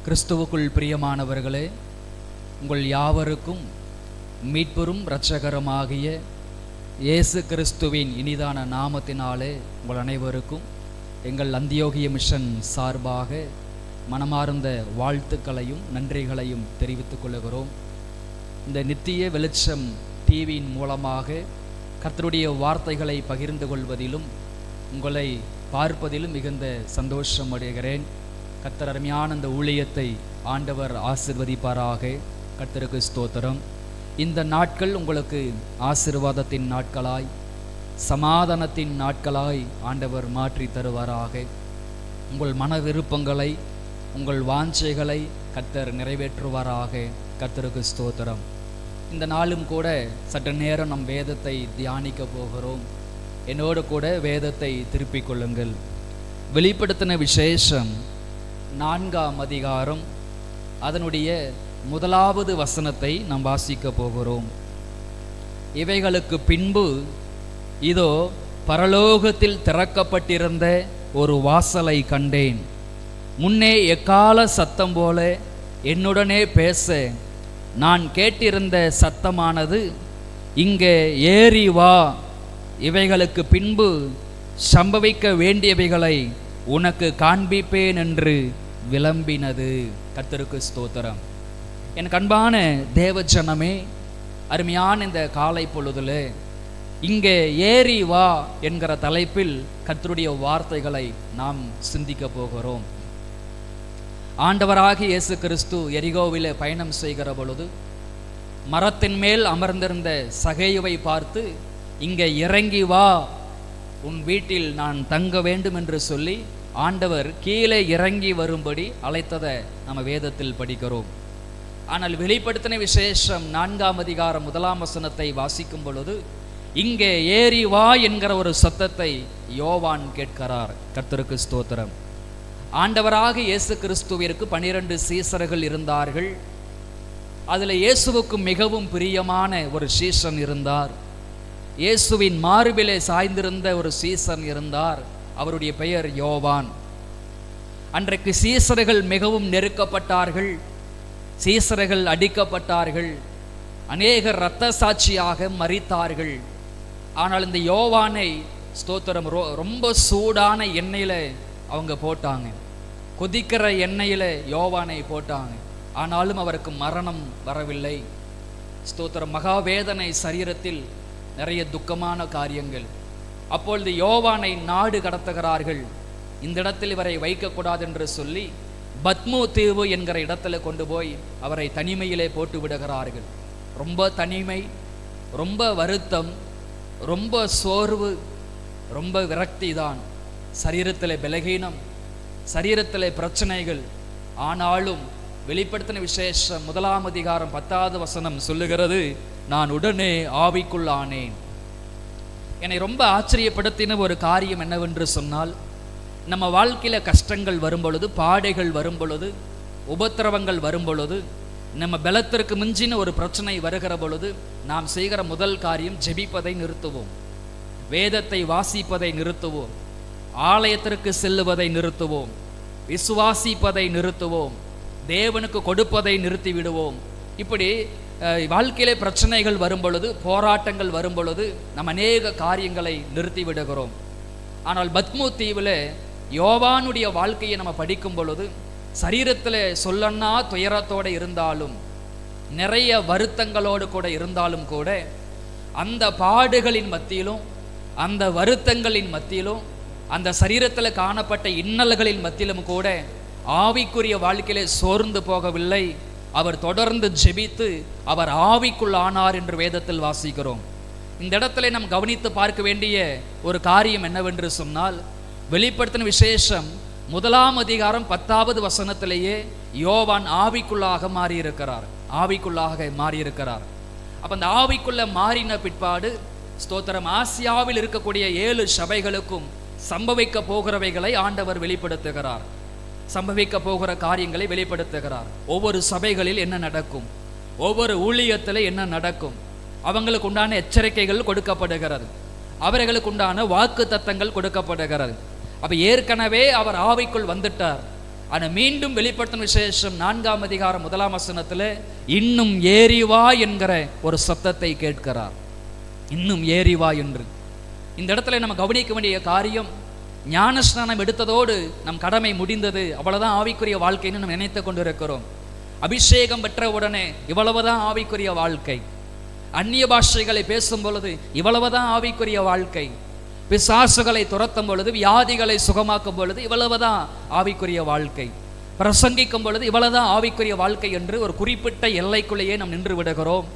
கிறிஸ்துவுக்குள் பிரியமானவர்களே, உங்கள் யாவருக்கும் மீட்பெரும் இரட்சகருமாகிய இயேசு கிறிஸ்துவின் இனிதான நாமத்தினாலே உங்கள் அனைவருக்கும் எங்கள் அந்தியோகிய மிஷன் சார்பாக மனமார்ந்த வாழ்த்துக்களையும் நன்றிகளையும் தெரிவித்துக் கொள்கிறோம். இந்த நித்திய வெளிச்சம் டிவியின் மூலமாக கர்த்தருடைய வார்த்தைகளை பகிர்ந்து கொள்வதிலும் உங்களை பார்ப்பதிலும் மிகுந்த சந்தோஷம் அடைகிறேன். கர்த்தர் அருமையான இந்த ஊழியத்தை ஆண்டவர் ஆசீர்வதிப்பாராக. கர்த்தருக்கு ஸ்தோத்திரம். இந்த நாட்கள் உங்களுக்கு ஆசீர்வாதத்தின் நாட்களாய், சமாதானத்தின் நாட்களாய் ஆண்டவர் மாற்றி தருவாராக. உங்கள் மன விருப்பங்களை, உங்கள் வாஞ்சைகளை கர்த்தர் நிறைவேற்றுவாராக. கர்த்தருக்கு ஸ்தோத்திரம். இந்த நாளும் கூட சற்று நேரம் நம் வேதத்தை தியானிக்க போகிறோம். என்னோடு கூட வேதத்தை திருப்பிக் கொள்ளுங்கள். வெளிப்படுத்தின விசேஷம் 4ஆம் அதிகாரம் அதனுடைய 1வது வசனத்தை நாம் வாசிக்க போகிறோம். இவைகளுக்கு பின்பு இதோ பரலோகத்தில் திறக்கப்பட்டிருந்த ஒரு வாசலை கண்டேன். முன்னே எக்கால சத்தம் போல என்னுடனே பேச நான் கேட்டிருந்த சத்தமானது, இங்கே ஏறி வா, இவைகளுக்கு பின்பு சம்பவிக்க வேண்டியவைகளை உனக்கு காண்பிப்பேன் என்று விளம்பினது. கர்த்தருக்கு ஸ்தோத்திரம். என் அன்பான தேவ ஜனமே, அருமையான இந்த காலை பொழுதுல இங்கே ஏறி வா என்கிற தலைப்பில் கர்த்தருடைய வார்த்தைகளை நாம் சிந்திக்க போகிறோம். ஆண்டவராகிய இயேசு கிறிஸ்து எரிகோவிலே பயணம் செய்கிற பொழுது மரத்தின் மேல் அமர்ந்திருந்த சகேயுவை பார்த்து, இங்கே இறங்கி வா, உன் வீட்டில் நான் தங்க வேண்டும் என்று சொல்லி ஆண்டவர் கீழே இறங்கி வரும்படி அழைத்ததை நம்ம வேதத்தில் படிக்கிறோம். ஆனால் வெளிப்படுத்தின விசேஷம் 4ஆம் அதிகாரம் 1ஆம் வசனத்தை வாசிக்கும் பொழுது இங்கே ஏறி வா என்கிற ஒரு சத்தத்தை யோவான் கேட்கிறார். கர்த்தருக்கு ஸ்தோத்திரம். ஆண்டவராக இயேசு கிறிஸ்துவிற்கு 12 சீசர்கள் இருந்தார்கள். அதில் இயேசுவுக்கு மிகவும் பிரியமான ஒரு சீசன் இருந்தார். இயேசுவின் மார்பிலே சாய்ந்திருந்த ஒரு சீசன் இருந்தார். அவருடைய பெயர் யோவான். அன்றைக்கு சீசர்கள் மிகவும் நெருக்கப்பட்டார்கள். சீசர்கள் அடிக்கப்பட்டார்கள். அநேகர் இரத்த சாட்சியாக மரித்தார்கள். ஆனால் இந்த யோவானை ஸ்தோத்திரம் ரொம்ப சூடான எண்ணெயில் அவங்க போட்டாங்க. கொதிக்கிற எண்ணெயில் யோவானை போட்டாங்க. ஆனாலும் அவருக்கு மரணம் வரவில்லை. ஸ்தோத்திரம். மகாவேதனை, சரீரத்தில் நிறைய துக்கமான காரியங்கள். அப்பொழுது யோவானை நாடு கடத்துகிறார்கள். இந்த இடத்தில் இவரை வைக்கக்கூடாது என்று சொல்லி பத்மு தீவு என்கிற இடத்துல கொண்டு போய் அவரை தனிமையிலே போட்டு விடுகிறார்கள். ரொம்ப தனிமை, ரொம்ப வருத்தம், ரொம்ப சோர்வு, ரொம்ப விரக்தி தான். சரீரத்தில் பலகீனம், சரீரத்தில் பிரச்சனைகள். ஆனாலும் வெளிப்படுத்தின விசேஷம் 1ஆம் அதிகாரம் 10வது வசனம் சொல்லுகிறது, நான் உடனே ஆவிக்குள்ளானேன். என்னை ரொம்ப ஆச்சரியப்படுத்தின ஒரு காரியம் என்னவென்று சொன்னால், நம்ம வாழ்க்கையில் கஷ்டங்கள் வரும் பொழுது, பாடைகள் வரும் பொழுது, உபத்திரவங்கள் வரும் பொழுது, நம்ம பலத்திற்கு மிஞ்சின ஒரு பிரச்சனை வருகிற பொழுது நாம் செய்கிற முதல் காரியம் ஜெபிப்பதை நிறுத்துவோம், வேதத்தை வாசிப்பதை நிறுத்துவோம், ஆலயத்திற்கு செல்லுவதை நிறுத்துவோம், விசுவாசிப்பதை நிறுத்துவோம், தேவனுக்கு கொடுப்பதை நிறுத்தி விடுவோம். இப்படி வாழ்க்கையிலே பிரச்சனைகள் வரும் பொழுது, போராட்டங்கள் வரும் பொழுது நம்ம அநேக காரியங்களை நிறுத்தி விடுகிறோம். ஆனால் பத்மு தீவில் யோவானுடைய வாழ்க்கையை நம்ம படிக்கும் பொழுது சரீரத்தில் சொல்லன்னா துயரத்தோடு இருந்தாலும், நிறைய வருத்தங்களோடு கூட இருந்தாலும் கூட, அந்த பாடுகளின் மத்தியிலும், அந்த வருத்தங்களின் மத்தியிலும், அந்த சரீரத்தில் காணப்பட்ட இன்னல்களின் மத்தியிலும் கூட ஆவிக்குரிய வாழ்க்கையிலே சோர்ந்து போகவில்லை. அவர் தொடர்ந்து ஜெபித்து அவர் ஆவிக்குள் ஆனார் என்று வேதத்தில் வாசிக்கிறோம். இந்த இடத்துல நாம் கவனித்து பார்க்க வேண்டிய ஒரு காரியம் என்னவென்று சொன்னால், வெளிப்படுத்தின விசேஷம் 1ஆம் அதிகாரம் 10வது வசனத்திலேயே யோவான் ஆவிக்குள்ளாக மாறியிருக்கிறார். ஆவிக்குள்ளாக மாறியிருக்கிறார். அப்போ அந்த ஆவிக்குள்ள மாறின பிற்பாடு ஸ்தோத்திரம், ஆசியாவில் இருக்கக்கூடிய 7 சபைகளுக்கும் சம்பவிக்க போகிறவைகளை ஆண்டவர் வெளிப்படுத்துகிறார். சம்பவிக்க போகிற காரியங்களை வெளிப்படுத்துகிறார். ஒவ்வொரு சபைகளில் என்ன நடக்கும், ஒவ்வொரு ஊழியத்தில் என்ன நடக்கும், அவங்களுக்கு உண்டான எச்சரிக்கைகள் கொடுக்கப்படுகிறது, அவர்களுக்கு உண்டான வாக்கு தத்தங்கள் கொடுக்கப்படுகிறது. அப்போ ஏற்கனவே அவர் ஆவிக்குள் வந்துட்டார். ஆனால் மீண்டும் வெளிப்படுத்தின விசேஷம் 4ஆம் அதிகாரம் 1ஆம் வசனத்தில் இன்னும் ஏறிவா என்கிற ஒரு சத்தத்தை கேட்கிறார். இன்னும் ஏறிவா என்று. இந்த இடத்துல நம்ம கவனிக்க வேண்டிய காரியம், ஞானஸ்நானம் எடுத்ததோடு நம் கடமை முடிந்தது, அவ்வளவுதான் ஆவிக்குரிய வாழ்க்கைன்னு நம்ம நினைத்து கொண்டிருக்கிறோம். அபிஷேகம் பெற்ற உடனே இவ்வளவுதான் ஆவிக்குரிய வாழ்க்கை. அந்நிய பாஷைகளை பேசும் பொழுது இவ்வளவுதான் ஆவிக்குரிய வாழ்க்கை. பிசாசுகளை துரத்தும் பொழுது, வியாதிகளை சுகமாக்கும் பொழுது இவ்வளவுதான் ஆவிக்குரிய வாழ்க்கை. பிரசங்கிக்கும் பொழுது இவ்வளவுதான் ஆவிக்குரிய வாழ்க்கை என்று ஒரு குறிப்பிட்ட எல்லைக்குள்ளேயே நாம் நின்று விடுகிறோம்.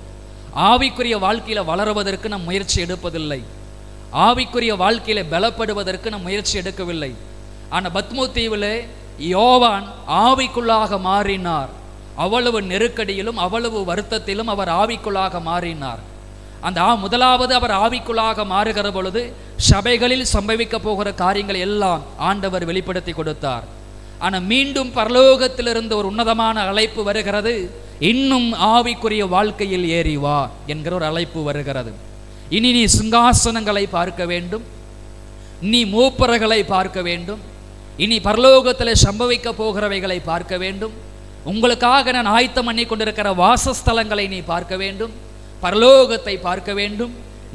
ஆவிக்குரிய வாழ்க்கையில வளருவதற்கு நாம் முயற்சி எடுப்பதில்லை. ஆவிக்குரிய வாழ்க்கையில பலப்படுவதற்கு நாம் முயற்சி எடுக்கவில்லை. ஆனால் பத்மோ தீவில் யோவான் ஆவிக்குள்ளாக மாறினார். அவ்வளவு நெருக்கடியிலும் அவ்வளவு வருத்தத்திலும் அவர் ஆவிக்குள்ளாக மாறினார். அந்த முதலாவது அவர் ஆவிக்குள்ளாக மாறுகிற பொழுது சபைகளில் சம்பவிக்க போகிற காரியங்கள் எல்லாம் ஆண்டவர் வெளிப்படுத்தி கொடுத்தார். ஆனால் மீண்டும் பரலோகத்திலிருந்து ஒரு உன்னதமான அழைப்பு வருகிறது. இன்னும் ஆவிக்குரிய வாழ்க்கையில் ஏறி வா என்கிற ஒரு அழைப்பு வருகிறது. இனி நீ சிங்காசனங்களை பார்க்க வேண்டும், நீ மூப்பர்களை பார்க்க வேண்டும், இனி பரலோகத்தில் சம்பவிக்க போகிறவைகளை பார்க்க வேண்டும். உங்களுக்காக நான் ஆயத்தம் பண்ணி கொண்டிருக்கிற வாசஸ்தலங்களை நீ பார்க்க வேண்டும், பரலோகத்தை பார்க்க வேண்டும்,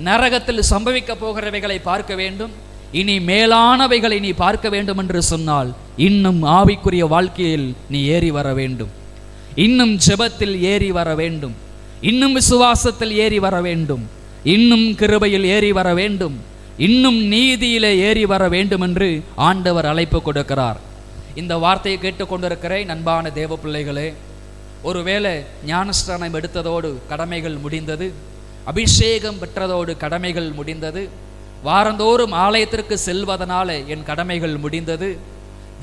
நரகத்தில் சம்பவிக்க போகிறவைகளை பார்க்க வேண்டும். இனி மேலானவைகளை நீ பார்க்க வேண்டும் என்று சொன்னால் இன்னும் ஆவிக்குரிய வாழ்க்கையில் நீ ஏறி வர வேண்டும். இன்னும் ஜெபத்தில் ஏறி வர வேண்டும், இன்னும் விசுவாசத்தில் ஏறி வர வேண்டும், இன்னும் கிருபையில் ஏறி வர வேண்டும், இன்னும் நீதியிலே ஏறி வர வேண்டும் என்று ஆண்டவர் அழைப்பு கொடுக்கிறார். இந்த வார்த்தையை கேட்டுக்கொண்டிருக்கிற அன்பான தேவ பிள்ளைகளே, ஒருவேளை ஞானஸ்நானம் எடுத்ததோடு கடமைகள் முடிந்தது, அபிஷேகம் பெற்றதோடு கடமைகள் முடிந்தது, வாரந்தோறும் ஆலயத்திற்கு செல்வதனால என் கடமைகள் முடிந்தது,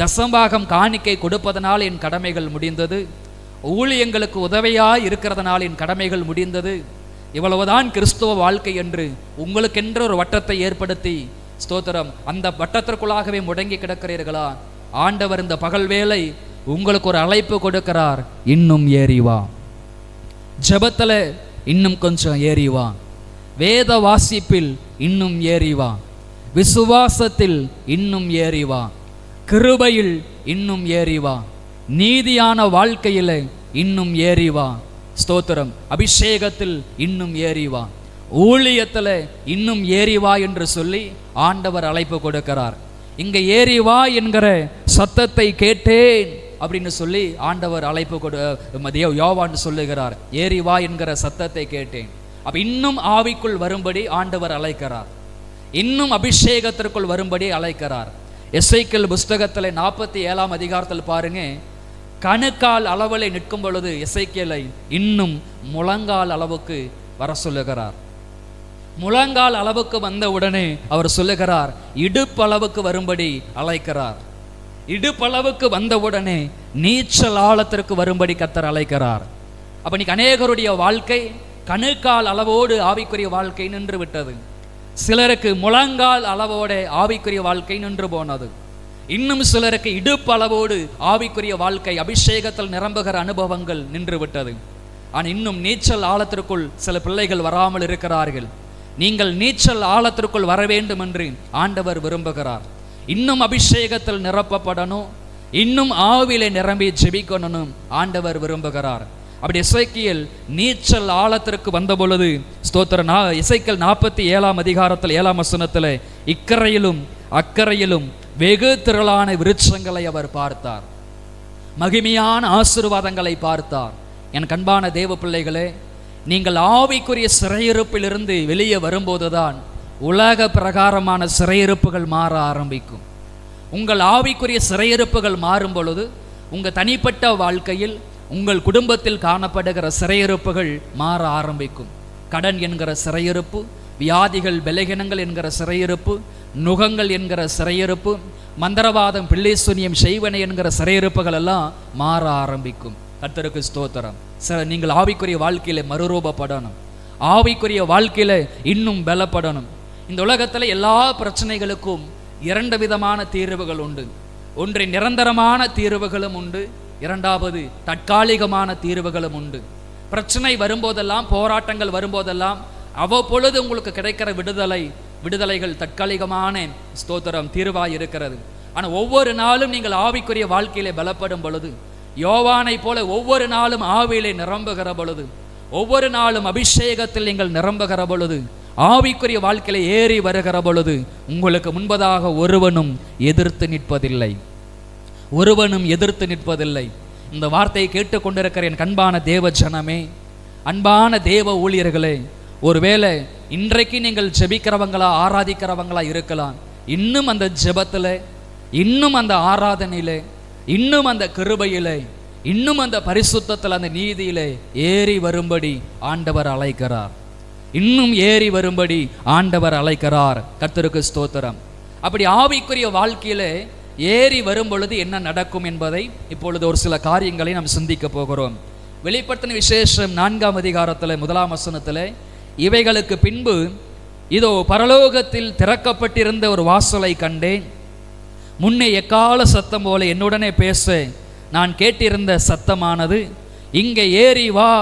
தசம்பாகம் காணிக்கை கொடுப்பதனால் என் கடமைகள் முடிந்தது, ஊழியங்களுக்கு உதவியாய் இருக்கிறதுனால் என் கடமைகள் முடிந்தது, இவ்வளவுதான் கிறிஸ்துவ வாழ்க்கை என்று உங்களுக்கென்ற ஒரு வட்டத்தை ஏற்படுத்தி ஸ்தோத்திரம் அந்த வட்டத்திற்குள்ளாகவே முடங்கி கிடக்கிறீர்களா? ஆண்டவர் இந்த பகல் வேளை உங்களுக்கு ஒரு அழைப்பு கொடுக்கிறார். இன்னும் ஏறி வா, ஜெபத்தில் இன்னும் கொஞ்சம் ஏறி வா, வேத வாசிப்பில் இன்னும் ஏறி வா, விசுவாசத்தில் இன்னும் ஏறி வா, கிருபையில் இன்னும் ஏறி வா, நீதியான வாழ்க்கையில் இன்னும் ஏறி வா, ஸ்தோத்திரம் அபிஷேகத்தில் இன்னும் ஏறி வா, ஊழியத்தில் இன்னும் ஏறி வா என்று சொல்லி ஆண்டவர் அழைப்பு கொடுக்கிறார். இங்க ஏறி வா என்கிற சத்தத்தை கேட்டேன் அப்படின்னு சொல்லி ஆண்டவர் அழைப்பு யோவான் சொல்லுகிறார். ஏறி வா என்கிற சத்தத்தை கேட்டேன். அப்ப இன்னும் ஆவிக்குள் வரும்படி ஆண்டவர் அழைக்கிறார், இன்னும் அபிஷேகத்திற்குள் வரும்படி அழைக்கிறார். எசேக்கியேல் புஸ்தகத்தில் 47ஆம் அதிகாரத்தில் பாருங்க, கணுக்கால் அளவில் நிற்கும் பொழுது எசேக்கியேலை இன்னும் முழங்கால் அளவுக்கு வர சொல்லுகிறார். முழங்கால் அளவுக்கு வந்த உடனே அவர் சொல்லுகிறார், இடுப்பளவுக்கு வரும்படி அழைக்கிறார். இடுப்பளவுக்கு வந்தவுடனே நீச்சல் ஆழத்திற்கு வரும்படி கர்த்தர் அழைக்கிறார். அப்ப இன்னைக்கு அநேகருடைய வாழ்க்கை கணுக்கால் அளவோடு ஆவிக்குரிய வாழ்க்கை நின்று விட்டது. சிலருக்கு முழங்கால் அளவோட ஆவிக்குரிய வாழ்க்கை நின்று போனது. இன்னும் சிலருக்கு இடுப்பு அளவோடு ஆவிக்குரிய வாழ்க்கை அபிஷேகத்தில் நிரம்புகிற அனுபவங்கள் நின்று விட்டது. ஆனால் இன்னும் நீச்சல் ஆழத்திற்குள் சில பிள்ளைகள் வராமல் இருக்கிறார்கள். நீங்கள் நீச்சல் ஆழத்திற்குள் வர வேண்டும் என்று ஆண்டவர் விரும்புகிறார். இன்னும் அபிஷேகத்தில் நிரப்பப்படணும், இன்னும் ஆவிலே நிரம்பி ஜெபிக்கணும் ஆண்டவர் விரும்புகிறார். அப்படி எசேக்கியேல் நீச்சல் ஆழத்திற்கு வந்த பொழுது ஸ்தோத்திரம் எசேக்கியேல் 47ஆம் அதிகாரத்தில் 7ஆம் வசனத்தில் இக்கரையிலும் அக்கரையிலும் வெகு திரளான விருட்சங்களை அவர் பார்த்தார், மகிமையான ஆசீர்வாதங்களை பார்த்தார். என் அன்பான தேவ பிள்ளைகளே, நீங்கள் ஆவிக்குரிய சிறையிருப்பிலிருந்து வெளியே வரும்போதுதான் உலக பிரகாரமான சிறையிருப்புகள் மாற ஆரம்பிக்கும். உங்கள் ஆவிக்குரிய சிறையிருப்புகள் மாறும் பொழுது உங்கள் தனிப்பட்ட வாழ்க்கையில் உங்கள் குடும்பத்தில் காணப்படுகிற சிறையிருப்புகள் மாற ஆரம்பிக்கும். கடன் என்கிற சிறையிருப்பு, வியாதிகள் பலகீனங்கள் என்கிற சிறையிருப்பு, நுகங்கள் என்கிற சிறையிருப்பு, மந்திரவாதம் பில்லிசூனியம் செய்வனை என்கிற சிறையிருப்புகள் எல்லாம் மாற ஆரம்பிக்கும். கர்த்தருக்கு ஸ்தோத்திரம். நீங்கள் ஆவிக்குரிய வாழ்க்கையில மறுரூபப்படணும், ஆவிக்குரிய வாழ்க்கையில இன்னும் பலப்படணும். இந்த உலகத்தில் எல்லா பிரச்சனைகளுக்கும் 2 விதமான தீர்வுகள் உண்டு. ஒன்று நிரந்தரமான தீர்வுகளும் உண்டு, இரண்டாவது தற்காலிகமான தீர்வுகளும் உண்டு. பிரச்சனை வரும்போதெல்லாம், போராட்டங்கள் வரும்போதெல்லாம் அவ்வப்பொழுது உங்களுக்கு கிடைக்கிற விடுதலைகள் தற்காலிகமான ஸ்தோத்திரம் தீர்வாய் இருக்கிறது. ஆனால் ஒவ்வொரு நாளும் நீங்கள் ஆவிக்குரிய வாழ்க்கையிலே பலப்படும் பொழுது, யோவானை போல ஒவ்வொரு நாளும் ஆவியிலே நிரம்புகிற பொழுது, ஒவ்வொரு நாளும் அபிஷேகத்தில் நீங்கள் நிரம்புகிற பொழுது, ஆவிக்குரிய வாழ்க்கையில ஏறி வருகிற பொழுது உங்களுக்கு முன்பதாக ஒருவனும் எதிர்த்து நிற்பதில்லை, ஒருவனும் எதிர்த்து நிற்பதில்லை. இந்த வார்த்தையை கேட்டுக்கொண்டிருக்கிற என் அன்பான தேவ ஜனமே, அன்பான தேவ ஊழியர்களே, ஒருவேளை இன்றைக்கு நீங்கள் ஜெபிக்கிறவங்களா ஆராதிக்கிறவங்களா இருக்கலாம். இன்னும் அந்த ஜெபத்தில், இன்னும் அந்த ஆராதனையிலே, இன்னும் அந்த கிருபையிலே, இன்னும் அந்த பரிசுத்தத்தில், அந்த நீதியிலே ஏறி வரும்படி ஆண்டவர் அழைக்கிறார். இன்னும் ஏறி வரும்படி ஆண்டவர் அழைக்கிறார். கர்த்தருக்கு ஸ்தோத்திரம். அப்படி ஆவிக்குரிய வாழ்க்கையிலே ஏறி வரும் பொழுது என்ன நடக்கும் என்பதை இப்பொழுது ஒரு சில காரியங்களை நாம் சிந்திக்க போகிறோம். வெளிப்படுத்தின விசேஷம் 4ஆம் அதிகாரத்தில் 1ஆம் வசனத்தில், இவைகளுக்கு பின்பு இதோ பரலோகத்தில் திறக்கப்பட்டிருந்த ஒரு வாசலை கண்டேன். முன்னே எக்கால சத்தம் போல என்னுடனே பேச நான் கேட்டிருந்த சத்தமானது, இங்கே ஏறி வா,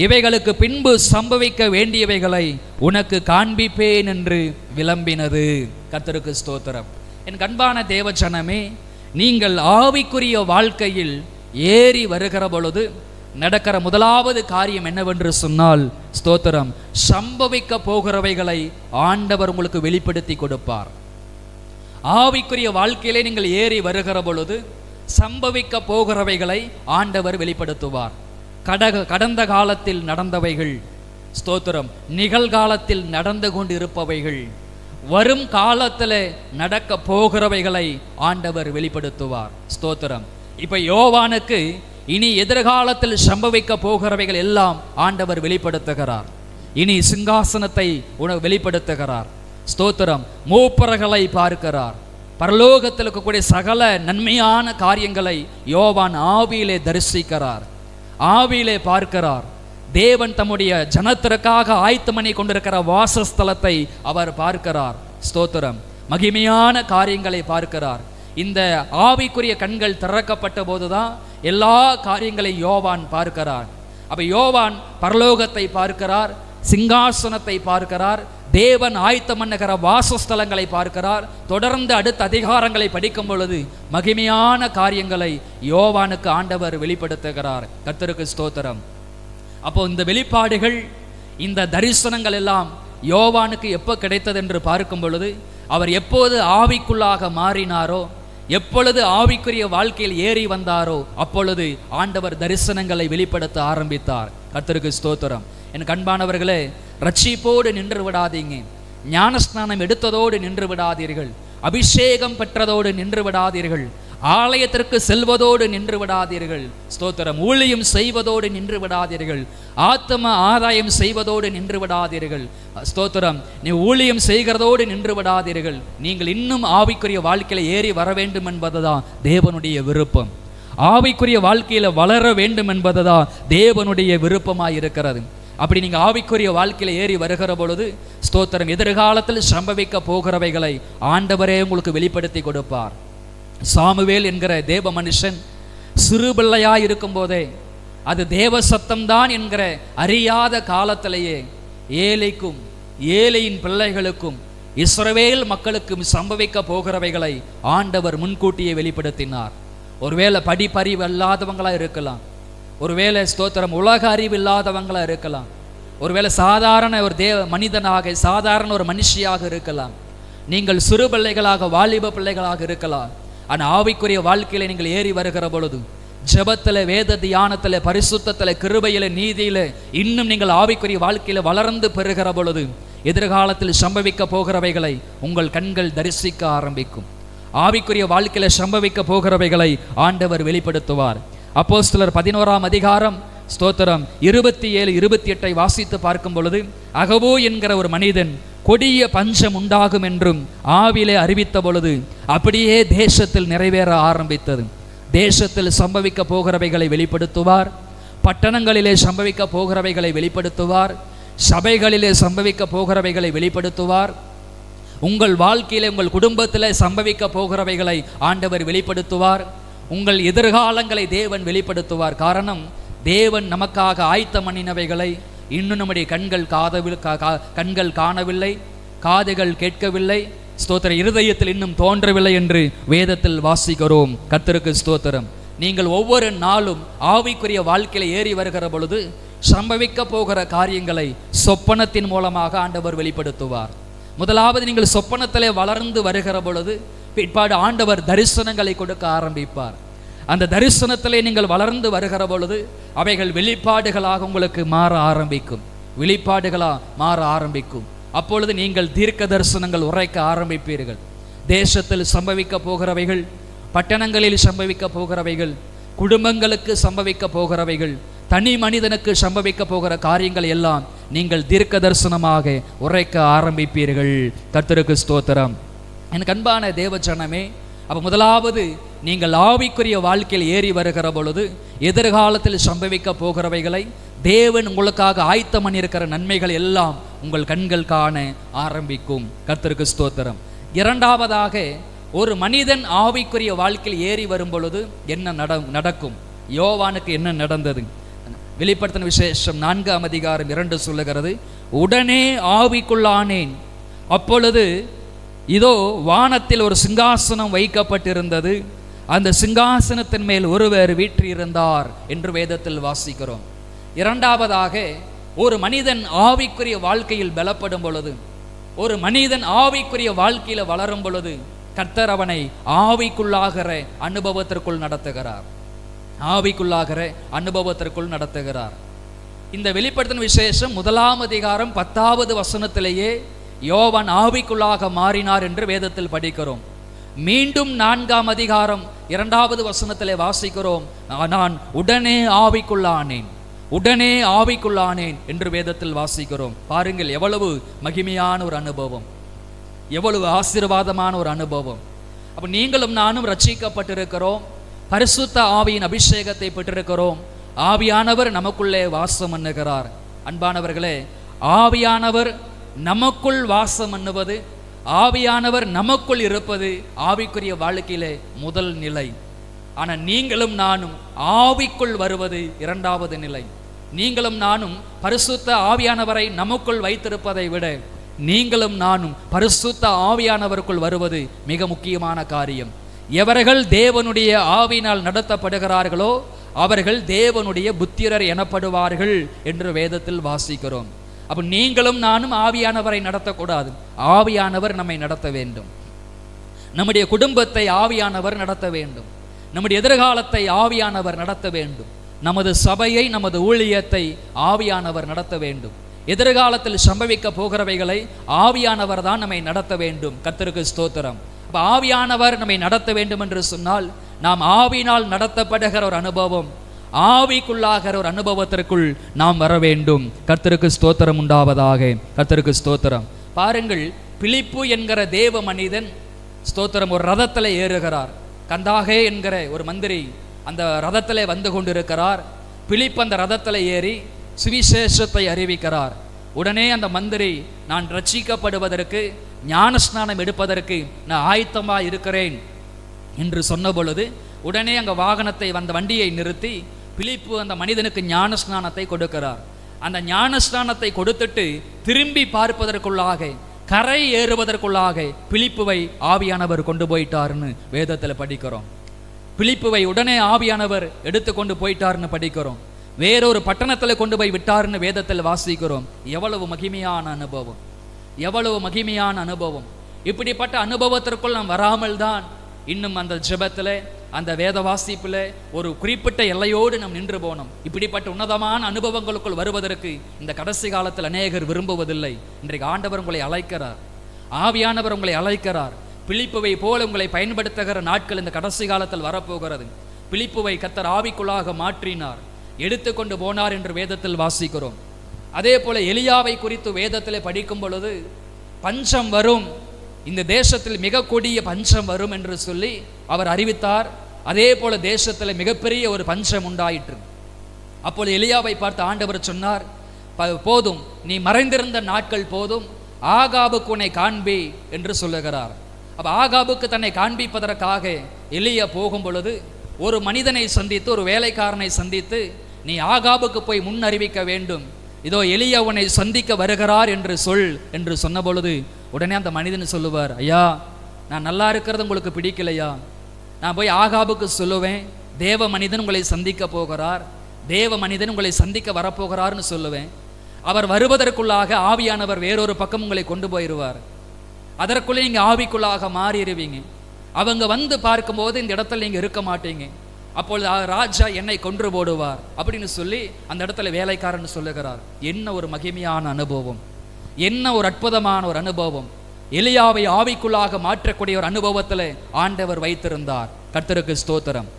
இவைகளுக்கு பின்பு சம்பவிக்க வேண்டியவைகளை உனக்கு காண்பிப்பேன் என்று விளம்பினது. கர்த்தருக்கு ஸ்தோத்திரம். என் அன்பான தேவ ஜனமே, நீங்கள் ஆவிக்குரிய வாழ்க்கையில் ஏறி வருகிற பொழுது நடக்கிற முதலாவது காரியம் என்னவென்று சொன்னால், ஸ்தோத்திரம், சம்பவிக்க போகிறவைகளை ஆண்டவர் உங்களுக்கு வெளிப்படுத்தி கொடுப்பார். ஆவிக்குரிய வாழ்க்கையிலே நீங்கள் ஏறி வருகிற பொழுது சம்பவிக்க போகிறவைகளை ஆண்டவர் வெளிப்படுத்துவார். கடந்த காலத்தில் நடந்தவைகள், ஸ்தோத்திரம், நிகழ்காலத்தில் நடந்து கொண்டு இருப்பவைகள், வரும் காலத்தில் நடக்க போகிறவைகளை ஆண்டவர் வெளிப்படுத்துவார். ஸ்தோத்திரம். இப்ப யோவானுக்கு இனி எதிர்காலத்தில் சம்பவிக்க போகிறவைகள் எல்லாம் ஆண்டவர் வெளிப்படுத்துகிறார். இனி சிங்காசனத்தை வெளிப்படுத்துகிறார். ஸ்தோத்திரம். மூப்பர்களை பார்க்கிறார். பரலோகத்தில் இருக்கக்கூடிய சகல நன்மையான காரியங்களை யோவான் ஆவியிலே தரிசிக்கிறார், ஆவியிலே பார்க்கிறார். தேவன் தம்முடைய ஜனத்திற்காக ஆயத்தம் பண்ணி கொண்டிருக்கிற வாசஸ்தலத்தை அவர் பார்க்கிறார். ஸ்தோத்திரம். மகிமையான காரியங்களை பார்க்கிறார். இந்த ஆவிக்குரிய கண்கள் திறக்கப்பட்ட போதுதான் எல்லா காரியங்களையும் யோவான் பார்க்கிறார். அப்ப யோவான் பரலோகத்தை பார்க்கிறார், சிங்காசனத்தை பார்க்கிறார், தேவன் ஆயத்தம் பண்ணுகிற வாசஸ்தலங்களை பார்க்கிறார். தொடர்ந்து அடுத்த அதிகாரங்களை படிக்கும் பொழுது மகிமையான காரியங்களை யோவானுக்கு ஆண்டவர் வெளிப்படுத்துகிறார். கர்த்தருக்கு ஸ்தோத்திரம். அப்போ இந்த வெளிப்பாடுகள், இந்த தரிசனங்கள் எல்லாம் யோவானுக்கு எப்போ கிடைத்தது என்று பார்க்கும் பொழுது, அவர் எப்போது ஆவிக்குள்ளாக மாறினாரோ, எப்பொழுது ஆவிக்குரிய வாழ்க்கையில் ஏறி வந்தாரோ, அப்பொழுது ஆண்டவர் தரிசனங்களை வெளிப்படுத்த ஆரம்பித்தார். கர்த்தருக்கு ஸ்தோத்திரம். என் அன்பானவர்களே, ரட்சிப்போடு நின்று விடாதீங்க, ஞானஸ்நானம் எடுத்ததோடு நின்று விடாதீர்கள், அபிஷேகம் பெற்றதோடு நின்று விடாதீர்கள், ஆலயத்திற்கு செல்வதோடு நின்று விடாதீர்கள். ஸ்தோத்திரம். ஊழியம் செய்வதோடு நின்று விடாதீர்கள், ஆத்ம ஆதாயம் செய்வதோடு நின்று விடாதீர்கள். ஸ்தோத்திரம். நீ ஊழியம் செய்கிறதோடு நின்று விடாதீர்கள். நீங்கள் இன்னும் ஆவிக்குரிய வாழ்க்கையில ஏறி வர வேண்டும் என்பதுதான் தேவனுடைய விருப்பம். ஆவிக்குரிய வாழ்க்கையில வளர வேண்டும் என்பதுதான் தேவனுடைய விருப்பமாய் இருக்கிறது. அப்படி நீங்க ஆவிக்குரிய வாழ்க்கையில ஏறி வருகிற பொழுது, ஸ்தோத்திரம், எதிர்காலத்தில் சம்பவிக்க போகிறவைகளை ஆண்டவரே உங்களுக்கு வெளிப்படுத்தி கொடுப்பார். சாமுவேல் என்கிற தேவ மனுஷன் சிறு பிள்ளையாய் இருக்கும் போதே, அது தேவ சத்தம்தான் என்கிற அறியாத காலத்திலேயே ஏழைக்கும் ஏழையின் பிள்ளைகளுக்கும் இஸ்ரவேல் மக்களுக்கும் சம்பவிக்க போகிறவைகளை ஆண்டவர் முன்கூட்டியே வெளிப்படுத்தினார். ஒருவேளை படிப்பறிவு இல்லாதவங்களா இருக்கலாம், ஒருவேளை ஸ்தோத்திரம் உலக அறிவு இல்லாதவங்களா இருக்கலாம், ஒருவேளை சாதாரண ஒரு மனிதனாக, சாதாரண ஒரு மனுஷியாக இருக்கலாம், நீங்கள் சிறு பிள்ளைகளாக, வாலிப பிள்ளைகளாக இருக்கலாம். ஆனால் ஆவிக்குரிய வாழ்க்கையில நீங்கள் ஏறி வருகிற பொழுது, ஜெபத்தில், வேத தியானத்தில், பரிசுத்தத்தில், கிருபையில, நீதியில இன்னும் நீங்கள் ஆவிக்குரிய வாழ்க்கையில வளர்ந்து பெறுகிற பொழுது, எதிர்காலத்தில் சம்பவிக்க போகிறவைகளை உங்கள் கண்கள் தரிசிக்க ஆரம்பிக்கும். ஆவிக்குரிய வாழ்க்கையில சம்பவிக்க போகிறவைகளை ஆண்டவர் வெளிப்படுத்துவார். அப்போஸ்தலர் 11ஆம் அதிகாரம், ஸ்தோத்திரம், 27, 28 வாசித்து பார்க்கும் பொழுது, அகபோ என்கிற ஒரு மனிதன் கொடிய பஞ்சம் உண்டாகும் என்றும் ஆவிலே அறிவித்த பொழுது அப்படியே தேசத்தில் நிறைவேற ஆரம்பித்தது. தேசத்தில் சம்பவிக்க போகிறவைகளை வெளிப்படுத்துவார், பட்டணங்களிலே சம்பவிக்க போகிறவைகளை வெளிப்படுத்துவார், சபைகளிலே சம்பவிக்க போகிறவைகளை வெளிப்படுத்துவார், உங்கள் வாழ்க்கையிலே, உங்கள் குடும்பத்தில் சம்பவிக்க போகிறவைகளை ஆண்டவர் வெளிப்படுத்துவார், உங்கள் எதிர்காலங்களை தேவன் வெளிப்படுத்துவார். காரணம், தேவன் நமக்காக ஆயத்தம் பண்ணினவைகளை இன்னும் நம்முடைய கண்கள் காணவில்லை, காதுகள் கேட்கவில்லை, ஸ்தோத்திர இருதயத்தில் இன்னும் தோன்றவில்லை என்று வேதத்தில் வாசிக்கிறோம். கர்த்தருக்கு ஸ்தோத்திரம். நீங்கள் ஒவ்வொரு நாளும் ஆவிக்குரிய வாழ்க்கையில ஏறி வருகிற பொழுது சம்பவிக்க போகிற காரியங்களை சொப்பனத்தின் மூலமாக ஆண்டவர் வெளிப்படுத்துவார். முதலாவது நீங்கள் சொப்பனத்திலே வளர்ந்து வருகிற பொழுது பிற்பாடு ஆண்டவர் தரிசனங்களை கொடுக்க ஆரம்பிப்பார். அந்த தரிசனத்திலே நீங்கள் வளர்ந்து வருகிற பொழுது அவைகள் வெளிப்பாடுகளாக உங்களுக்கு மாற ஆரம்பிக்கும். அப்பொழுது நீங்கள் தீர்க்க தரிசனங்கள் உரைக்க ஆரம்பிப்பீர்கள். தேசத்தில் சம்பவிக்க போகிறவைகள், பட்டணங்களில் சம்பவிக்க போகிறவைகள், குடும்பங்களுக்கு சம்பவிக்க போகிறவைகள், தனி மனிதனுக்கு சம்பவிக்க போகிற காரியங்கள் எல்லாம் நீங்கள் தீர்க்க தரிசனமாக உரைக்க ஆரம்பிப்பீர்கள். கர்த்தருக்கு ஸ்தோத்திரம். எனக்கு அன்பான தேவ ஜனமே, அப்போ முதலாவது நீங்கள் ஆவிக்குரிய வாழ்க்கையில் ஏறி வருகிற பொழுது எதிர்காலத்தில் சம்பவிக்க போகிறவைகளை தேவன் உங்களுக்காக ஆயத்தம் பண்ணியிருக்கிற நன்மைகள் எல்லாம் உங்கள் கண்கள் காண ஆரம்பிக்கும். கர்த்தருக்கு ஸ்தோத்திரம். இரண்டாவதாக, ஒரு மனிதன் ஆவிக்குரிய வாழ்க்கையில் ஏறி வரும் பொழுது என்ன நடக்கும்? யோவானுக்கு என்ன நடந்தது? வெளிப்படுத்தின விசேஷம் 4ஆம் அதிகாரம் 2 சொல்லுகிறது, உடனே ஆவிக்குள்ளானேன், அப்பொழுது இதோ வானத்தில் ஒரு சிங்காசனம் வைக்கப்பட்டிருந்தது, அந்த சிங்காசனத்தின் மேல் ஒருவர் வீற்றிருந்தார் என்று வேதத்தில் வாசிக்கிறோம். இரண்டாவதாக, ஒரு மனிதன் ஆவிக்குரிய வாழ்க்கையில் பலப்படும் பொழுது, ஒரு மனிதன் ஆவிக்குரிய வாழ்க்கையில் வளரும் பொழுது கர்த்தர் அவனை ஆவிக்குள்ளாகிற அனுபவத்திற்குள் நடத்துகிறார். இந்த வெளிப்படுத்தின விசேஷம் 1ஆம் அதிகாரம் 10வது வசனத்திலேயே யோவான் ஆவிக்குள்ளாக மாறினார் என்று வேதத்தில் படிக்கிறோம். மீண்டும் 4ஆம் அதிகாரம் 2வது வசனத்திலே வாசிக்கிறோம், நான் உடனே ஆவிக்குள்ளானேன் என்று வேதத்தில் வாசிக்கிறோம். பாருங்கள், எவ்வளவு மகிமையான ஒரு அனுபவம், எவ்வளவு ஆசீர்வாதமான ஒரு அனுபவம். அப்போ நீங்களும் நானும் ரட்சிக்கப்பட்டிருக்கிறோம், பரிசுத்த ஆவியின் அபிஷேகத்தை பெற்றிருக்கிறோம், ஆவியானவர் நமக்குள்ளே வாசம் பண்ணுகிறார். அன்பானவர்களே, ஆவியானவர் நமக்குள் வாசம் பண்ணுவது, ஆவியானவர் நமக்குள் இருப்பது ஆவிக்குரிய வாழ்க்கையிலே முதல் நிலை. ஆனால் நீங்களும் நானும் ஆவிக்குள் வருவது இரண்டாவது நிலை. நீங்களும் நானும் பரிசுத்த ஆவியானவரை நமக்குள் வைத்திருப்பதை விட நீங்களும் நானும் பரிசுத்த ஆவியானவருக்குள் வருவது மிக முக்கியமான காரியம். எவர்கள் தேவனுடைய ஆவியினால் நடத்தப்படுகிறார்களோ அவர்கள் தேவனுடைய புத்திரர் எனப்படுவார்கள் என்று வேதத்தில் வாசிக்கிறோம். அப்போ நீங்களும் நானும் ஆவியானவரை நடத்தக்கூடாது, ஆவியானவர் நம்மை நடத்த வேண்டும். நம்முடைய குடும்பத்தை ஆவியானவர் நடத்த வேண்டும், நம்முடைய எதிர்காலத்தை ஆவியானவர் நடத்த வேண்டும், நமது சபையை, நமது ஊழியத்தை ஆவியானவர் நடத்த வேண்டும். எதிர்காலத்தில் சம்பவிக்க போகிறவைகளை ஆவியானவர் தான் நம்மை நடத்த வேண்டும். கர்த்தருக்கு ஸ்தோத்திரம். அப்போ ஆவியானவர் நம்மை நடத்த வேண்டும் என்று சொன்னால் நாம் ஆவியினால் நடத்தப்படுகிற ஒரு அனுபவம், ஆவிக்குள்ளாகிற ஒரு அனுபவத்திற்குள் நாம் வர வேண்டும். கர்த்தருக்கு ஸ்தோத்திரம் உண்டாவதாக. கர்த்தருக்கு ஸ்தோத்திரம். பாருங்கள், பிலிப்பு என்கிற தேவ மனிதன் ஸ்தோத்திரம் ஒரு ரதத்தில் ஏறுகிறார். கந்தாகே என்கிற ஒரு மந்திரி அந்த ரதத்தில் வந்து கொண்டிருக்கிறார். பிலிப்பு அந்த ரதத்தில் ஏறி சுவிசேஷத்தை அறிவிக்கிறார். உடனே அந்த மந்திரி, நான் ரட்சிக்கப்படுவதற்கு, ஞானஸ்நானம் எடுப்பதற்கு நான் ஆயத்தமாக இருக்கிறேன் என்று சொன்ன பொழுது உடனே அங்கே வாகனத்தை, அந்த வண்டியை நிறுத்தி பிலிப்பு அந்த மனிதனுக்கு ஞானஸ்நானத்தை கொடுக்கிறார். அந்த ஞானஸ்நானத்தை கொடுத்துட்டு திரும்பி பார்ப்பதற்குள்ளாக, கரை ஏறுவதற்குள்ளாக பிலிப்புவை ஆவியானவர் கொண்டு போயிட்டார்னு வேதத்தில் படிக்கிறோம். பிலிப்புவை உடனே ஆவியானவர் எடுத்து கொண்டு போயிட்டார்னு படிக்கிறோம். வேறொரு பட்டணத்தில் கொண்டு போய் விட்டார்னு வேதத்தில் வாசிக்கிறோம். எவ்வளவு மகிமையான அனுபவம், எவ்வளவு மகிமையான அனுபவம். இப்படிப்பட்ட அனுபவத்திற்குள் நாம் வராமல் தான் இன்னும் அந்த ஜெபத்தில், அந்த வேத வாசிப்பில் ஒரு குறிப்பிட்ட எல்லையோடு நாம் நின்று போனோம். இப்படிப்பட்ட உன்னதமான அனுபவங்களுக்குள் வருவதற்கு இந்த கடைசி காலத்தில் அநேகர் விரும்புவதில்லை. இன்றைக்கு ஆண்டவர் உங்களை அழைக்கிறார், ஆவியானவர் உங்களை அழைக்கிறார். பிலிப்புவை போல உங்களை பயன்படுத்துகிற நாட்கள் இந்த கடைசி காலத்தில் வரப்போகிறது. பிலிப்புவை கர்த்தர் ஆவிக்குள்ளாக மாற்றினார், எடுத்துக்கொண்டு போனார் என்று வேதத்தில் வாசிக்கிறோம். அதே போல எலியாவை குறித்து வேதத்தில் படிக்கும் பொழுது பஞ்சம் வரும், இந்த தேசத்தில் மிக கொடிய பஞ்சம் வரும் என்று சொல்லி அவர் அறிவித்தார். அதே போல தேசத்தில் மிகப்பெரிய ஒரு பஞ்சம் உண்டாயிற்று. அப்பொழுது எலியாவை பார்த்து ஆண்டவர் சொன்னார், போதும், நீ மறைந்திருந்த நாட்கள் போதும், ஆகாபுக்கு உன்னை காண்பி என்று சொல்லுகிறார். அப்போ ஆகாபுக்கு தன்னை காண்பிப்பதற்காக எலியா போகும் பொழுது ஒரு மனிதனை சந்தித்து, ஒரு வேலைக்காரனை சந்தித்து, நீ ஆகாபுக்கு போய் முன் அறிவிக்க வேண்டும், இதோ எலியா உன்னை சந்திக்க வருகிறார் என்று சொல் என்று சொன்ன பொழுது உடனே அந்த மனிதன் சொல்லுவார், ஐயா நான் நல்லா இருக்கிறது உங்களுக்கு பிடிக்கலையா? நான் போய் ஆகாபுக்கு சொல்லுவேன், தேவ மனிதன் உங்களை சந்திக்க போகிறார், தேவ மனிதன் உங்களை சந்திக்க வரப்போகிறார்னு சொல்லுவேன். அவர் வருவதற்குள்ளாக ஆவியானவர் வேறொரு பக்கம் உங்களை கொண்டு போயிடுவார். அதற்குள்ளே நீங்கள் ஆவிக்குள்ளாக மாறிடுவீங்க. அவங்க வந்து பார்க்கும்போது இந்த இடத்துல நீங்கள் இருக்க மாட்டீங்க. அப்பொழுது ராஜா என்னை கொன்று போடுவார் அப்படின்னு சொல்லி அந்த இடத்துல வேலைக்காரன் சொல்லுகிறார். என்ன ஒரு மகிமையான அனுபவம், என்ன ஒரு அற்புதமான ஒரு அனுபவம்! எலியாவை ஆவிக்குள்ளாக மாற்றக்கூடிய ஒரு அனுபவத்தில் ஆண்டவர் வைத்திருந்தார். கர்த்தருக்கு ஸ்தோத்திரம்.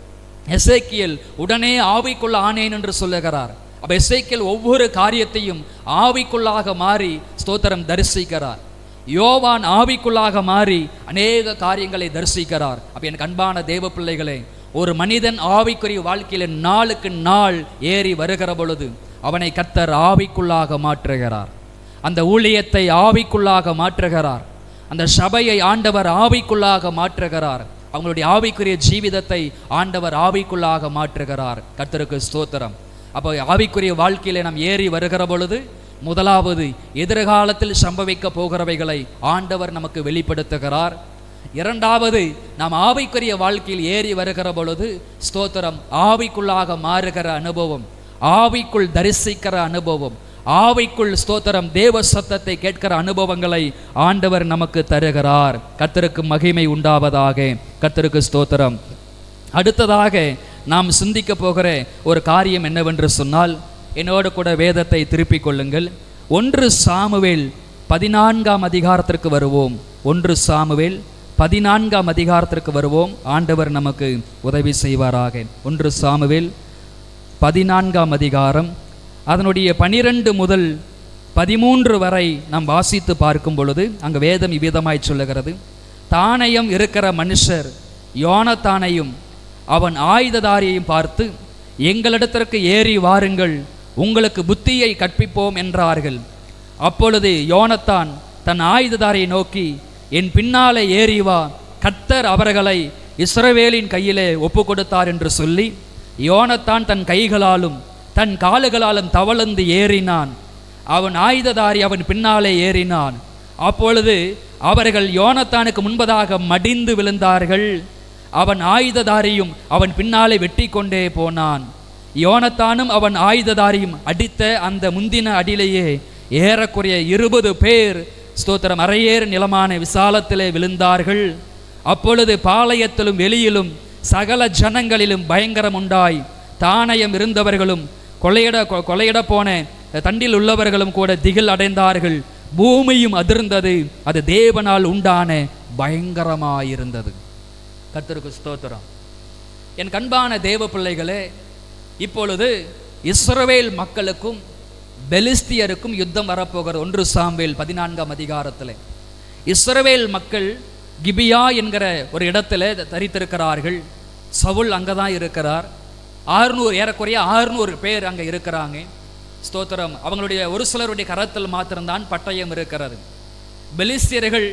எசேக்கியேல் உடனே ஆவிக்குள்ள ஆனேன் என்று சொல்லுகிறார். அப்ப எசேக்கியேல் ஒவ்வொரு காரியத்தையும் ஆவிக்குள்ளாக மாறி ஸ்தோத்திரம் தரிசிக்கிறார். யோவான் ஆவிக்குள்ளாக மாறி அநேக காரியங்களை தரிசிக்கிறார். அப்ப எனக்கு அன்பான தேவ பிள்ளைகளே, ஒரு மனிதன் ஆவிக்குரிய வாழ்க்கையில நாளுக்கு நாள் ஏறி வருகிற பொழுது அவனை கர்த்தர் ஆவிக்குள்ளாக மாற்றுகிறார். அந்த ஊழியத்தை ஆவிக்குள்ளாக மாற்றுகிறார். அந்த சபையை ஆண்டவர் ஆவிக்குள்ளாக மாற்றுகிறார். அவங்களுடைய ஆவிக்குரிய ஜீவிதத்தை ஆண்டவர் ஆவிக்குள்ளாக மாற்றுகிறார். கர்த்தருக்கு ஸ்தோத்திரம். அப்போ ஆவிக்குரிய வாழ்க்கையில நாம் ஏறி வருகிற பொழுது முதலாவது எதிர்காலத்தில் சம்பவிக்க போகிறவைகளை ஆண்டவர் நமக்கு வெளிப்படுத்துகிறார். இரண்டாவது, நாம் ஆவிக்குரிய வாழ்க்கையில் ஏறி வருகிற பொழுது ஸ்தோத்திரம் ஆவிக்குள்ளாக மாறுகிற அனுபவம், ஆவிக்குள் தரிசிக்கிற அனுபவம், ஆவிக்குள் ஸ்தோத்திரம் தேவ சத்தத்தை கேட்கிற அனுபவங்களை ஆண்டவர் நமக்கு தருகிறார். கர்த்தருக்கு மகிமை உண்டாவதாக. கர்த்தருக்கு ஸ்தோத்திரம். அடுத்ததாக நாம் சிந்திக்க போகிற ஒரு காரியம் என்னவென்று சொன்னால், என்னோடு கூட வேதத்தை திருப்பிக் கொள்ளுங்கள். 1 சாமுவேல் 14ஆம் அதிகாரத்திற்கு வருவோம். 1 சாமுவேல் 14ஆம் அதிகாரத்திற்கு வருவோம். ஆண்டவர் நமக்கு உதவி செய்வாராக. 1 சாமுவேல் 14ஆம் அதிகாரம் அதனுடைய 12 முதல் 13 வரை நாம் வாசித்து பார்க்கும் பொழுது அங்கு வேதம் இவ்விதமாய் சொல்லுகிறது. தானயம் இருக்கிற மனுஷர் யோனத்தானையும் அவன் ஆயுததாரியையும் பார்த்து, எங்களிடத்திற்கு ஏறி வாருங்கள், உங்களுக்கு புத்தியை கற்பிப்போம் என்றார்கள். அப்பொழுது யோனத்தான் தன் ஆயுததாரியை நோக்கி, என் பின்னாலே ஏறி வா, கர்த்தர் அவர்களை இஸ்ரவேலின் கையிலே ஒப்பு கொடுத்தார் என்று சொல்லி யோனத்தான் தன் கைகளாலும் தன் காலுகளாலும் தவழ்ந்து ஏறினான். அவன் ஆயுததாரி அவன் பின்னாலே ஏறினான். அப்பொழுது அவர்கள் யோனத்தானுக்கு முன்பதாக மடிந்து விழுந்தார்கள். அவன் ஆயுததாரியும் அவன் பின்னாலே வெட்டி கொண்டே போனான். யோனத்தானும் அவன் ஆயுததாரியும் அடித்த அந்த முந்தின அடியிலேயே ஏறக்குறைய 20 பேர் ஸ்தோத்திரம் அரையேறு நிலமான விசாலத்திலே விழுந்தார்கள். அப்பொழுது பாளையத்திலும் வெளியிலும் சகல ஜனங்களிலும் பயங்கரம் உண்டாய், தானயம் இருந்தவர்களும் கொலையிட போன தண்டில் உள்ளவர்களும் கூட திகில் அடைந்தார்கள். பூமியும் அதிர்ந்தது, அது தேவனால் உண்டான பயங்கரமாயிருந்தது. கர்த்தருக்கு ஸ்தோத்திரம். என் கண்பான தேவ பிள்ளைகளே, இப்பொழுது இஸ்ரவேல் மக்களுக்கும் பெலிஸ்தியருக்கும் யுத்தம் வரப்போகிறது. 1 சாமுவேல் 14ஆம் அதிகாரத்தில் இஸ்ரவேல் மக்கள் கிபியா என்கிற ஒரு இடத்துல தரித்திருக்கிறார்கள். சவுல் அங்கே தான் இருக்கிறார். 600 ஏறக்குறைய 600 பேர் அங்கே இருக்கிறாங்க. ஸ்தோத்திரம். அவங்களுடைய ஒரு சிலருடைய கரத்தில் மாத்திரம்தான் பட்டயம் இருக்கிறது. பெலிஸ்தியர்கள்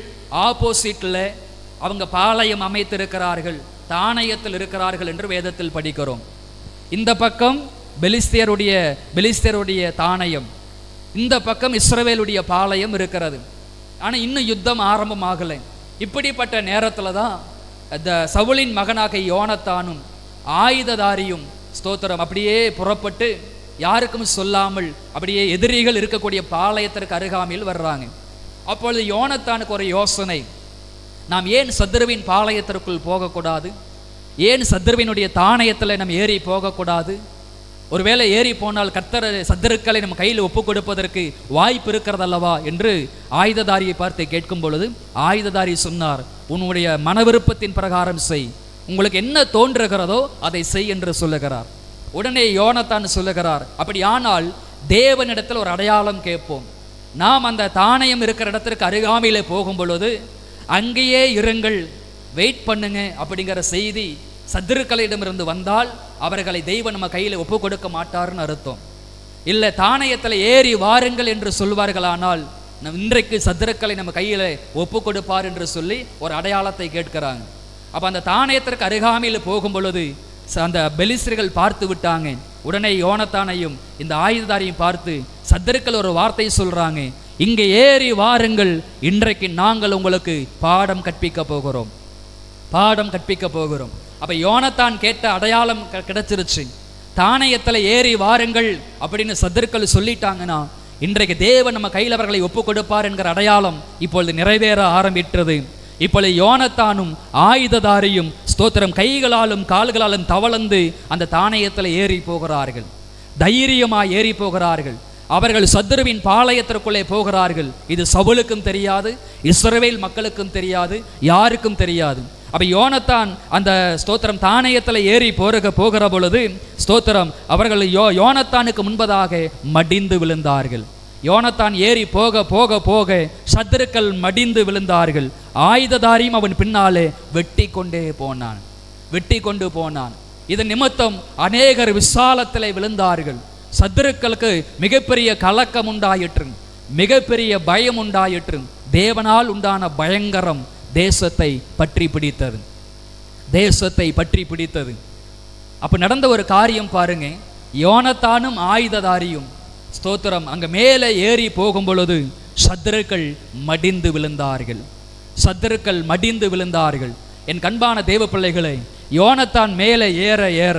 ஆப்போசிட்டில் அவங்க பாளையம் அமைத்திருக்கிறார்கள், தானயத்தில் இருக்கிறார்கள் என்று வேதத்தில் படிக்கிறோம். இந்த பக்கம் பெலிஸ்தியருடைய தானயம், இந்த பக்கம் இஸ்ரவேலுடைய பாளையம் இருக்கிறது. ஆனால் இன்னும் யுத்தம் ஆரம்பமாகலை. இப்படிப்பட்ட நேரத்தில் தான் சவுலின் மகனாக யோனத்தானும் ஆயுததாரியும் ஸ்தோத்திரம் அப்படியே புறப்பட்டு யாருக்கும் சொல்லாமல் அப்படியே எதிரிகள் இருக்கக்கூடிய பாளையத்திற்கு அருகாமையில் வர்றாங்க. அப்பொழுது யோனத்தானுக்கு ஒரு யோசனை, நாம் ஏன் சத்துருவின் பாளையத்திற்குள் போகக்கூடாது? ஏன் சத்துருவினுடைய தானயத்தில் நம்ம ஏறி போகக்கூடாது? ஒருவேளை ஏறி போனால் கர்த்தர் சத்துருக்களை நம்ம கையில் ஒப்பு கொடுப்பதற்கு வாய்ப்பு இருக்கிறதல்லவா என்று ஆயுததாரியை பார்த்து கேட்கும் பொழுது ஆயுததாரி சொன்னார், உன்னுடைய மன விருப்பத்தின் பிரகாரம் செய், உங்களுக்கு என்ன தோன்றுகிறதோ அதை செய் என்று சொல்லுகிறார். உடனே யோனத்தான் சொல்லுகிறார், அப்படியானால் தேவனிடத்தில் ஒரு அடையாளம் கேட்போம். நாம் அந்த தானயம் இருக்கிற இடத்திற்கு அருகாமையிலே போகும் பொழுது அங்கேயே இருங்கள், வெயிட் பண்ணுங்க அப்படிங்கிற செய்தி சத்துருக்களிடமிருந்து வந்தால் அவர்களை தெய்வம் நம்ம கையில் ஒப்பு கொடுக்க மாட்டார்னு அர்த்தம். இல்லை தானயத்தில் ஏறி வாருங்கள் என்று சொல்வார்களானால் இன்றைக்கு சத்துருக்களை நம்ம கையில் ஒப்பு கொடுப்பார் என்று சொல்லி ஒரு அடையாளத்தை கேட்கிறாங்க. அப்போ அந்த தானயத்திற்கு அருகாமையில் போகும் பொழுது அந்த பெலிஸ்தர்கள் பார்த்து விட்டாங்க. உடனே யோனத்தானையும் இந்த ஆயுததாரியும் பார்த்து சத்துருக்கள் ஒரு வார்த்தை சொல்கிறாங்க, இங்கே ஏறி வாருங்கள், இன்றைக்கு நாங்கள் உங்களுக்கு பாடம் கற்பிக்க போகிறோம், பாடம் கற்பிக்க போகிறோம். அப்ப யோனத்தான் கேட்ட அடையாளம் கிடைச்சிருச்சு. தானியத்தில் ஏறி வாருங்கள் அப்படின்னு சத்துருக்கள் சொல்லிட்டாங்கன்னா இன்றைக்கு தேவன் நம்ம கையில் அவர்களை ஒப்பு கொடுப்பார் என்கிற அடையாளம் இப்பொழுது நிறைவேற ஆரம்பித்தது. இப்பொழுது யோனத்தானும் ஆயுததாரியும் ஸ்தோத்திரம் கைகளாலும் கால்களாலும் தவளந்து அந்த தானியத்தில் ஏறி போகிறார்கள், தைரியமாக ஏறி போகிறார்கள். அவர்கள் சத்துருவின் பாளையத்திற்குள்ளே போகிறார்கள். இது சவுலுக்கும் தெரியாது, இஸ்ரவேல் மக்களுக்கும் தெரியாது, யாருக்கும் தெரியாது. அப்ப யோனத்தான் அந்த ஸ்தோத்திரம் தானியத்தில் ஏறி போகிற பொழுது ஸ்தோத்திரம் அவர்கள் யோனத்தானுக்கு முன்பதாக மடிந்து விழுந்தார்கள். யோனத்தான் ஏறி போக போக போக சத்துருக்கள் மடிந்து விழுந்தார்கள். ஆயுததாரியும் அவன் பின்னாலே வெட்டி கொண்டு போனான். இதன் நிமித்தம் அநேகர் விசாலத்திலே விழுந்தார்கள். சத்துருக்களுக்கு மிகப்பெரிய கலக்கம் உண்டாயிற்று, மிகப்பெரிய பயம் உண்டாயிற்று. தேவனால் உண்டான பயங்கரம் தேசத்தை பற்றி பிடித்தது. அப்ப நடந்த ஒரு காரியம் பாருங்க. யோனத்தானும் ஆயுததாரியும் ஸ்தோத்திரம் அங்க மேலே ஏறி போகும் பொழுது சத்துருக்கள் மடிந்து விழுந்தார்கள். என் கண்பான தேவ பிள்ளைகளை, யோனத்தான் மேலே ஏற ஏற,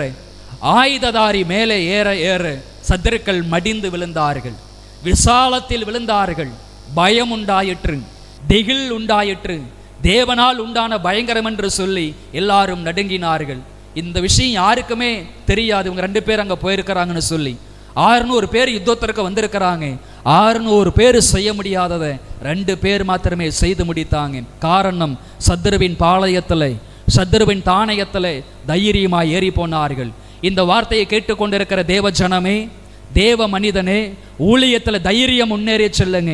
ஆயுததாரி மேலே ஏற ஏற சத்துருக்கள் மடிந்து விழுந்தார்கள், விசாலத்தில் விழுந்தார்கள். பயம் உண்டாயிற்று, திகில் உண்டாயிற்று. தேவனால் உண்டான பயங்கரம் என்று சொல்லி எல்லாரும் நடுங்கினார்கள். இந்த விஷயம் யாருக்குமே தெரியாது. இவங்க 2 பேர் அங்கே போயிருக்கிறாங்கன்னு சொல்லி 600 பேர் யுத்தத்திற்கு வந்திருக்கிறாங்க. 600 பேர் செய்ய முடியாததை 2 பேர் மாத்திரமே செய்து முடித்தாங்க. காரணம், சத்துருவின் பாளையத்தில், சத்துருவின் தானியத்தில் தைரியமாக ஏறி போனார்கள். இந்த வார்த்தையை கேட்டுக்கொண்டிருக்கிற தேவ ஜனமே, தேவ மனிதனே, ஊழியத்தில் தைரியம் முன்னேறி செல்லுங்க,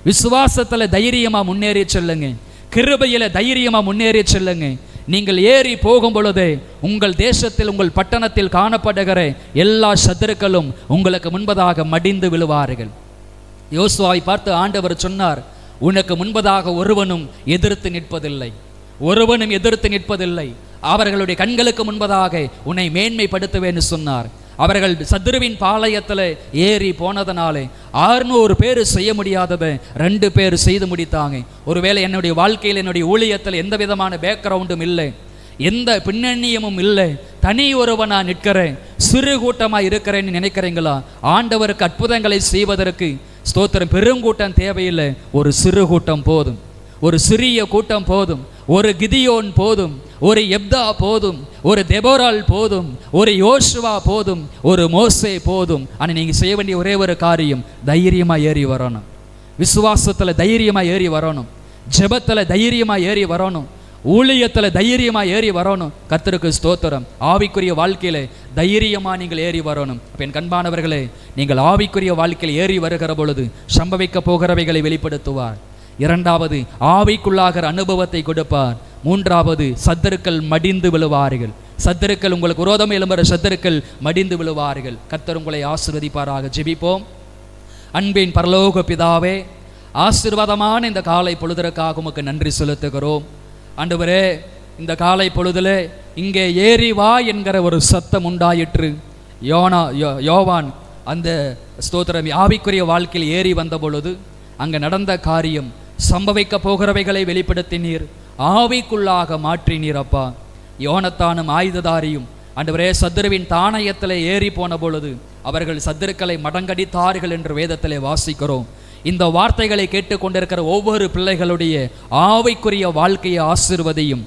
விசுவாசத்தில் தைரியமாக முன்னேறி செல்லுங்க, கிருபையில தைரியமா முன்னேறி செல்லுங்க. நீங்கள் ஏறி போகும் பொழுது உங்கள் தேசத்தில், உங்கள் பட்டணத்தில் காணப்படுகிற எல்லா சத்துருக்களும் உங்களுக்கு முன்பதாக மடிந்து விழுவார்கள். யோசுவாவை பார்த்து ஆண்டவர் சொன்னார், உனக்கு முன்பதாக ஒருவனும் எதிர்த்து நிற்பதில்லை, அவர்களுடைய கண்களுக்கு முன்பதாக உன்னை மேன்மைப்படுத்துவேன்னு சொன்னார். அவர்கள் சத்துருவின் பாளையத்தில் ஏறி போனதனாலே 600 பேர் செய்ய முடியாததை 2 பேர் செய்து முடித்தாங்க. ஒருவேளை என்னுடைய வாழ்க்கையில், என்னுடைய ஊழியத்தில் எந்த விதமான பேக்ரவுண்டும் இல்லை, எந்த பின்னணியமும் இல்லை, தனி ஒருவனா நிற்கிறேன், சிறு கூட்டமாக இருக்கிறேன்னு நினைக்கிறீங்களா? ஆண்டவருக்கு அற்புதங்களை செய்வதற்கு ஸ்தோத்திரம் பெருங்கூட்டம் தேவையில்லை. ஒரு சிறு கூட்டம் போதும், ஒரு சிறிய கூட்டம் போதும். ஒரு கிதியோன் போதும், ஒரு எப்தா போதும், ஒரு தெபோரால் போதும், ஒரு யோசுவா போதும், ஒரு மோசே போதும். ஆனால் நீங்கள் செய்ய வேண்டிய ஒரே ஒரு காரியம், தைரியமாக ஏறி வரணும், விசுவாசத்தில் தைரியமாக ஏறி வரணும், ஜெபத்தில் தைரியமாக ஏறி வரணும், ஊழியத்தில் தைரியமாக ஏறி வரணும். கர்த்தருக்கு ஸ்தோத்திரம். ஆவிக்குரிய வாழ்க்கையில் தைரியமாக நீங்கள் ஏறி வரணும். என் கண்பானவர்களே, நீங்கள் ஆவிக்குரிய வாழ்க்கையில் ஏறி வருகிற பொழுது சம்பவிக்க போகிறவைகளை வெளிப்படுத்துவார். 2வது, ஆவிக்குள்ளாகிற அனுபவத்தை கொடுப்பார். 3வது, சத்துருக்கள் மடிந்து விழுவார்கள். சத்துருக்கள், உங்களுக்கு விரோதம் எழும்புகிற சத்துருக்கள் மடிந்து விழுவார்கள். கர்த்தர் உங்களை ஆசீர்வதிப்பாராக. ஜெபிப்போம். அன்பின் பரலோக பிதாவே, ஆசீர்வாதமான இந்த காலை பொழுதற்காக உமக்கு நன்றி செலுத்துகிறோம். ஆண்டவரே, இந்த காலை பொழுதுல இங்கே ஏறி வா என்கிற ஒரு சத்தம் உண்டாயிற்று. யோவான் அந்த ஸ்தோத்திரம் ஆவிக்குரிய வாழ்க்கையில் ஏறி வந்த பொழுது அங்கே நடந்த காரியம், சம்பவிக்க போகிறவைகளை வெளிப்படுத்தினீர், ஆவிக்குள்ளாக மாற்றினீர். அப்பா, யோனத்தானும் ஆயுததாரியும் ஆண்டவரே சத்துருவின் தானியத்தில் ஏறி போன பொழுது அவர்கள் சத்துருக்களை மடங்கடித்தார்கள் என்று வேதத்திலே வாசிக்கிறோம். இந்த வார்த்தைகளை கேட்டுக்கொண்டிருக்கிற ஒவ்வொரு பிள்ளைகளுடைய ஆவிக்குரிய வாழ்க்கையை ஆசீர்வதியும்.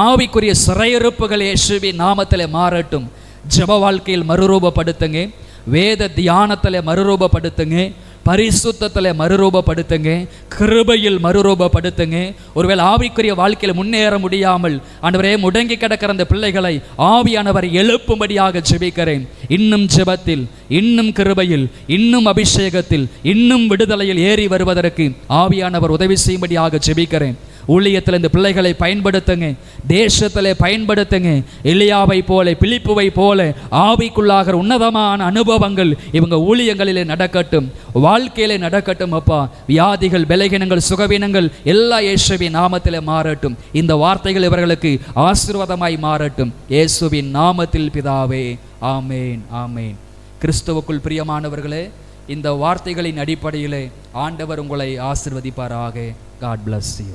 ஆவிக்குரிய சிறையிருப்புகள் இயேசுவின் நாமத்தில் மாறட்டும். ஜெப வாழ்க்கையில் மறுரூபப்படுத்துங்க, வேத தியானத்தில் மறுரூபப்படுத்துங்க, பரிசுத்தத்தில் மறுரூபப்படுத்துங்க, கிருபையில் மறுரூபப்படுத்துங்க. ஒருவேளை ஆவிக்குரிய வாழ்க்கையில் முன்னேற முடியாமல் ஆண்டவரே முடங்கி கிடக்கிற அந்த பிள்ளைகளை ஆவியானவர் எழுப்பும்படியாக ஜெபிக்கிறேன். இன்னும் ஜெபத்தில், இன்னும் கிருபையில், இன்னும் அபிஷேகத்தில், இன்னும் விடுதலையில் ஏறி வருவதற்கு ஆவியானவர் உதவி செய்யும்படியாக ஜெபிக்கிறேன். ஊழியத்தில் இந்த பிள்ளைகளை பயன்படுத்துங்க, தேசத்தில் பயன்படுத்துங்க. எலியாவை போல, பிலிப்புவை போல ஆவிக்குள்ளாகிற உன்னதமான அனுபவங்கள் இவங்க ஊழியங்களிலே நடக்கட்டும், வாழ்க்கையிலே நடக்கட்டும். அப்பா, வியாதிகள், பலகீனங்கள், சுகவீனங்கள் எல்லாம் இயேசுவின் நாமத்தில் மாறட்டும். இந்த வார்த்தைகள் இவர்களுக்கு ஆசீர்வாதமாய் மாறட்டும். இயேசுவின் நாமத்தில் பிதாவே, ஆமேன், ஆமேன். கிறிஸ்துவுக்குள் பிரியமானவர்களே, இந்த வார்த்தைகளின் அடிப்படையிலே ஆண்டவர் உங்களை ஆசிர்வதிப்பாராக. God bless you.